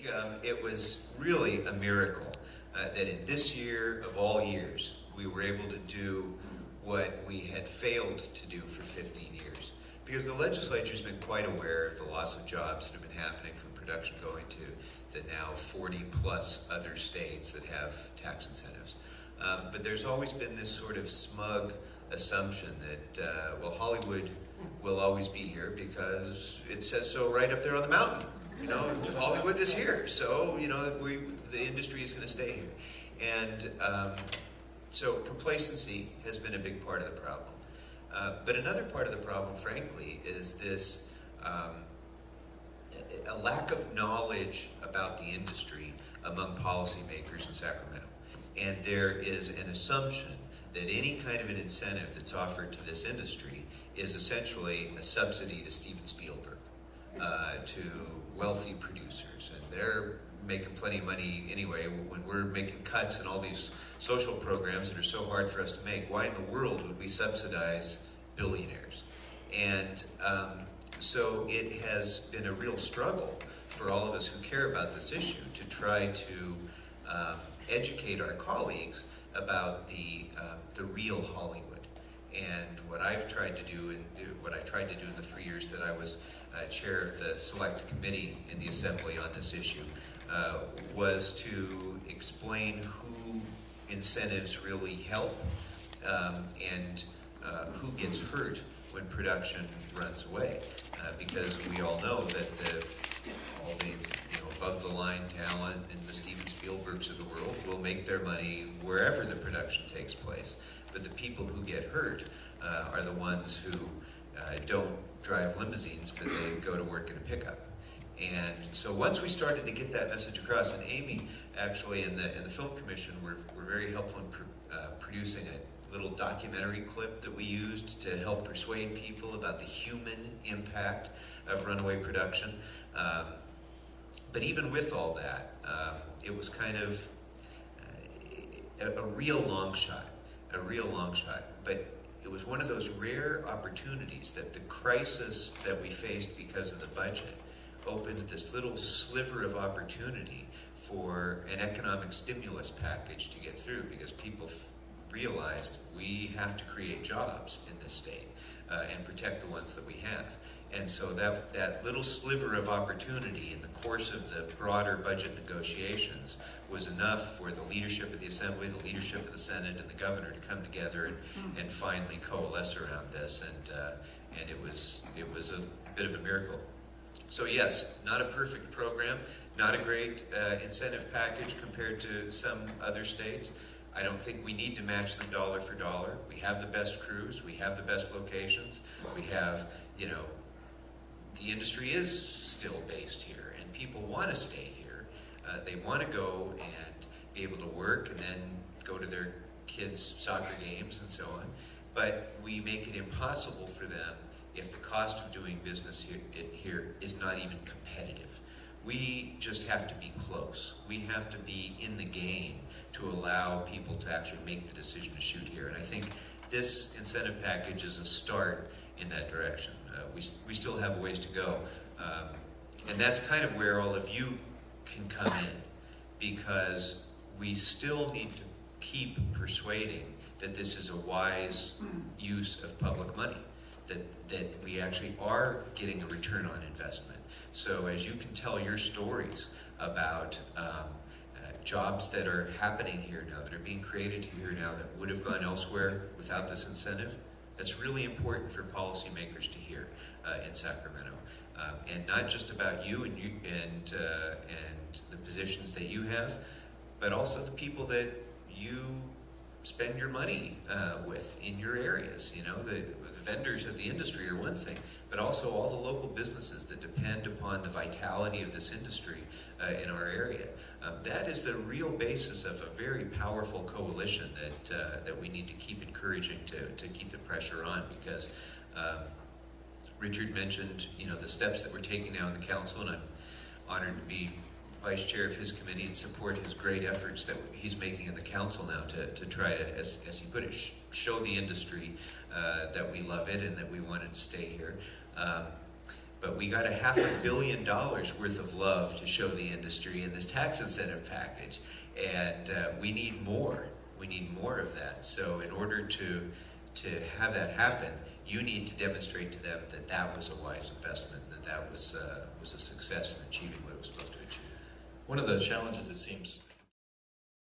think it was really a miracle that in this year of all years, we were able to do what we had failed to do for 15 years. Because the legislature's been quite aware of the loss of jobs that have been happening from production going to the now 40 plus other states that have tax incentives. But there's always been this sort of smug assumption that, well, Hollywood will always be here because it says so right up there on the mountain. You know, Hollywood is here, so, you know, the industry is going to stay here. And so complacency has been a big part of the problem. But another part of the problem, frankly, is this a lack of knowledge about the industry among policymakers in Sacramento. And there is an assumption that any kind of an incentive that's offered to this industry is essentially a subsidy to Steven Spielberg, to wealthy producers. And they're making plenty of money anyway when we're making cuts in all these social programs that are so hard for us to make. Why in the world would we subsidize billionaires? And so it has been a real struggle for all of us who care about this issue to try to educate our colleagues about the real Hollywood. And what I've tried to do, and what I tried to do in the 3 years that I was chair of the select committee in the Assembly on this issue, was to explain who incentives really help and who gets hurt when production runs away. Because we all know that all the above-the-line talent and the Steven Spielbergs of the world will make their money wherever the production takes place. But the people who get hurt are the ones who don't drive limousines, but they go to work in a pickup. And so once we started to get that message across, and Amy actually in the Film Commission were very helpful in producing a little documentary clip that we used to help persuade people about the human impact of runaway production. But even with all that, it was kind of a real long shot, but it was one of those rare opportunities that the crisis that we faced because of the budget opened this little sliver of opportunity for an economic stimulus package to get through, because people realized we have to create jobs in this state and protect the ones that we have. And so that little sliver of opportunity in the course of the broader budget negotiations was enough for the leadership of the Assembly, the leadership of the Senate, and the governor to come together and finally coalesce around this. And it was a bit of a miracle. So yes, not a perfect program, not a great incentive package compared to some other states. I don't think we need to match them dollar for dollar. We have the best crews, we have the best locations, we have, the industry is still based here, and people want to stay here. They want to go and be able to work and then go to their kids' soccer games and so on. But we make it impossible for them if the cost of doing business here is not even competitive. We just have to be close. We have to be in the game to allow people to actually make the decision to shoot here. And I think this incentive package is a start in that direction. We still have a ways to go. And that's kind of where all of you can come in, because we still need to keep persuading that this is a wise use of public money, that we actually are getting a return on investment. So as you can tell your stories about jobs that are happening here now, that are being created here now that would have gone elsewhere without this incentive, that's really important for policymakers to hear in Sacramento. And not just about you and the positions that you have, but also the people that you spend your money with in your areas. The vendors of the industry are one thing, but also all the local businesses that depend upon the vitality of this industry in our area. That is the real basis of a very powerful coalition that we need to keep encouraging to keep the pressure on, because Richard mentioned the steps that we're taking now in the council, and I'm honored to be vice chair of his committee and support his great efforts that he's making in the council now to try to, as he put it, show the industry that we love it and that we want it to stay here. But we got $500 million worth of love to show the industry in this tax incentive package, and we need more. We need more of that. So in order to have that happen, you need to demonstrate to them that that was a wise investment, that that was a success in achieving what it was supposed to achieve. One of the challenges, it seems,